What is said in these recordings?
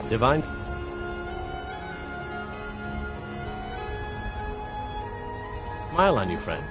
Divine. Smile on you, friend.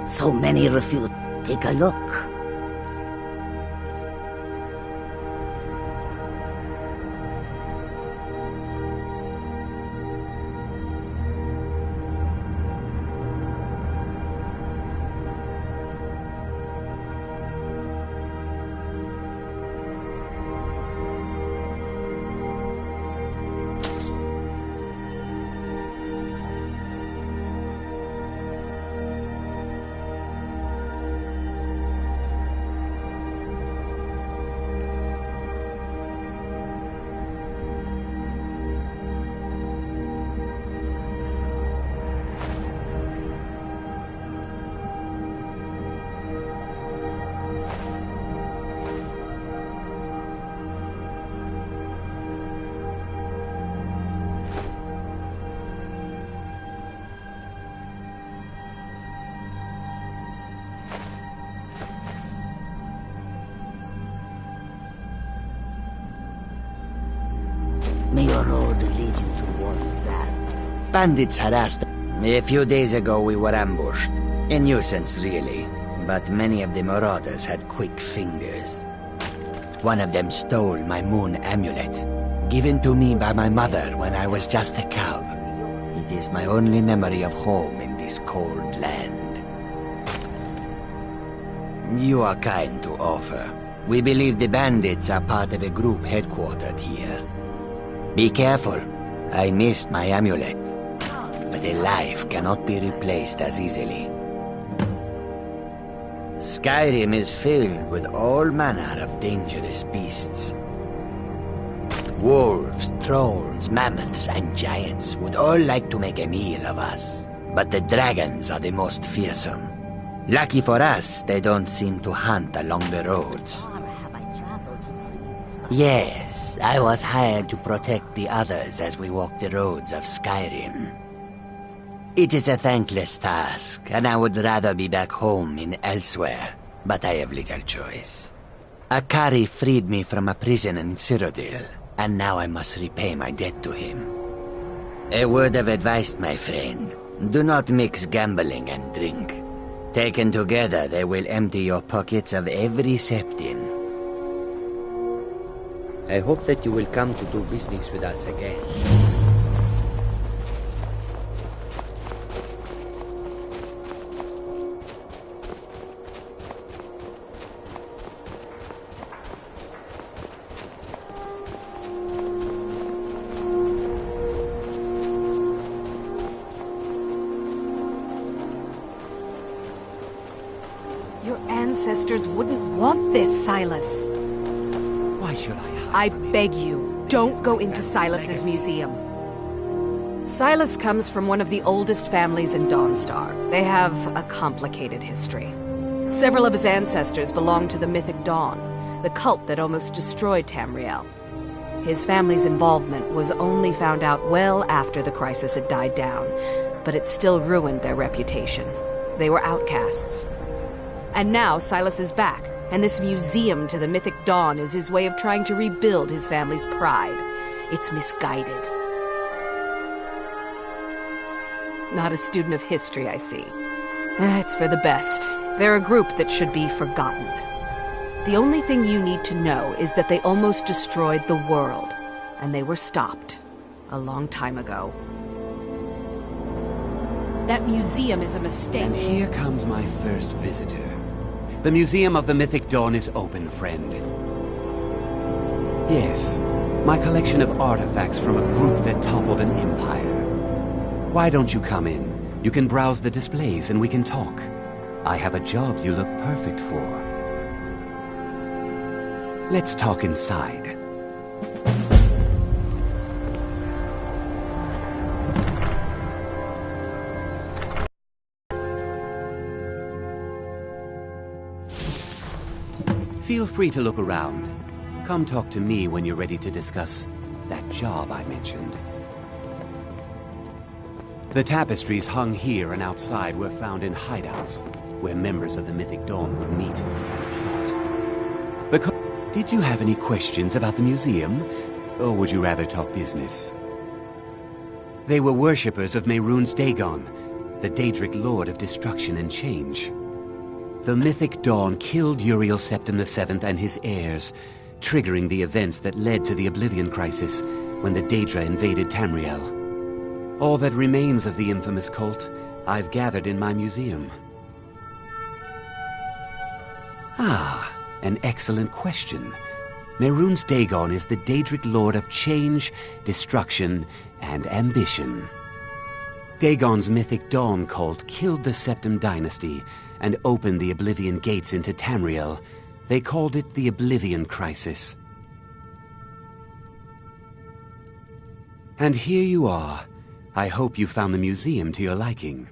So many refuse. Take a look. May your road lead you to warm sands. Bandits harassed them. A few days ago we were ambushed. A nuisance, really. But many of the marauders had quick fingers. One of them stole my moon amulet, given to me by my mother when I was just a cub. It is my only memory of home in this cold land. You are kind to offer. We believe the bandits are part of a group headquartered here. Be careful. I missed my amulet. But a life cannot be replaced as easily. Skyrim is filled with all manner of dangerous beasts. Wolves, trolls, mammoths, and giants would all like to make a meal of us. But the dragons are the most fearsome. Lucky for us, they don't seem to hunt along the roads. Yes, I was hired to protect the others as we walk the roads of Skyrim. It is a thankless task, and I would rather be back home in elsewhere, but I have little choice. Akari freed me from a prison in Cyrodiil, and now I must repay my debt to him. A word of advice, my friend. Do not mix gambling and drink. Taken together, they will empty your pockets of every septim. I hope that you will come to do business with us again. Your ancestors wouldn't want this, Silas. Why should I hide I from it? beg you, don't go into Silas's museum. Silas comes from one of the oldest families in Dawnstar. They have a complicated history. Several of his ancestors belong to the mythic Dawn, the cult that almost destroyed Tamriel. His family's involvement was only found out well after the crisis had died down, but it still ruined their reputation. They were outcasts. And now Silas is back, and this museum to the mythic Dawn is his way of trying to rebuild his family's pride. It's misguided. Not a student of history, I see. It's for the best. They're a group that should be forgotten. The only thing you need to know is that they almost destroyed the world, and they were stopped a long time ago. That museum is a mistake. And here comes my first visitor. The Museum of the Mythic Dawn is open, friend. Yes, my collection of artifacts from a group that toppled an empire. Why don't you come in? You can browse the displays and we can talk. I have a job you look perfect for. Let's talk inside. Feel free to look around. Come talk to me when you're ready to discuss that job I mentioned. The tapestries hung here and outside were found in hideouts, where members of the Mythic Dawn would meet and plot. Did you have any questions about the museum? Or would you rather talk business? They were worshippers of Mehrunes Dagon, the Daedric Lord of Destruction and Change. The Mythic Dawn killed Uriel Septim VII and his heirs, triggering the events that led to the Oblivion Crisis when the Daedra invaded Tamriel. All that remains of the infamous cult I've gathered in my museum. Ah, an excellent question. Mehrunes Dagon is the Daedric Lord of Change, Destruction, and Ambition. Dagon's Mythic Dawn cult killed the Septim Dynasty and opened the Oblivion Gates into Tamriel. They called it the Oblivion Crisis. And here you are. I hope you found the museum to your liking.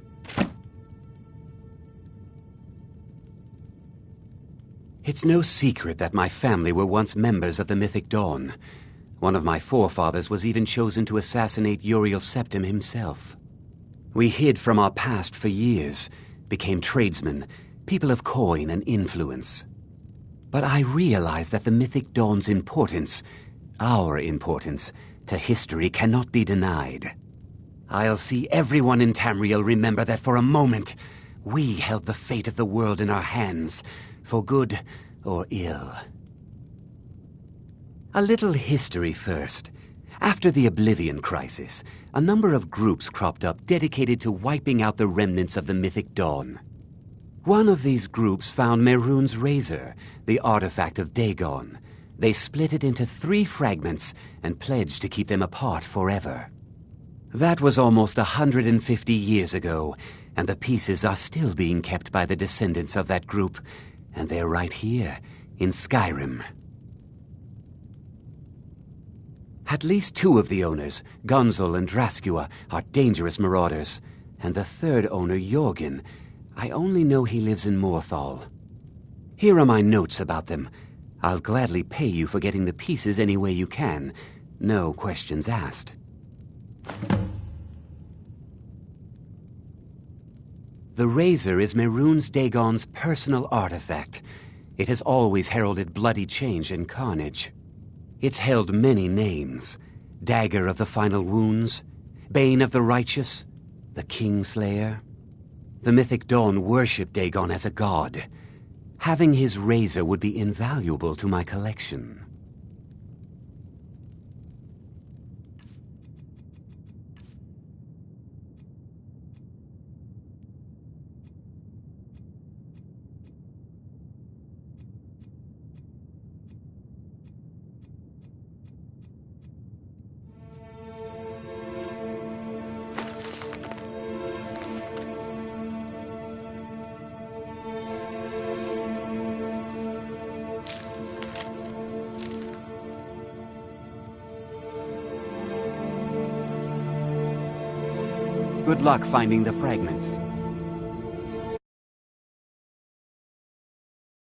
It's no secret that my family were once members of the Mythic Dawn. One of my forefathers was even chosen to assassinate Uriel Septim himself. We hid from our past for years, became tradesmen, people of coin and influence. But I realized that the Mythic Dawn's importance, our importance, to history cannot be denied. I'll see everyone in Tamriel remember that for a moment, we held the fate of the world in our hands, for good or ill. A little history first. After the Oblivion Crisis, a number of groups cropped up dedicated to wiping out the remnants of the Mythic Dawn. One of these groups found Mehrunes' razor, the artifact of Dagon. They split it into 3 fragments and pledged to keep them apart forever. That was almost 150 years ago, and the pieces are still being kept by the descendants of that group, and they're right here, in Skyrim. At least 2 of the owners, Gunzel and Draskua, are dangerous marauders, and the 3rd owner, Jorgen, I only know he lives in Morthal. Here are my notes about them. I'll gladly pay you for getting the pieces any way you can. No questions asked. The razor is Mehrunes Dagon's personal artifact. It has always heralded bloody change and carnage. It's held many names. Dagger of the Final Wounds, Bane of the Righteous, the Kingslayer. The Mythic Dawn worshipped Dagon as a god. Having his razor would be invaluable to my collection. Good luck finding the fragments.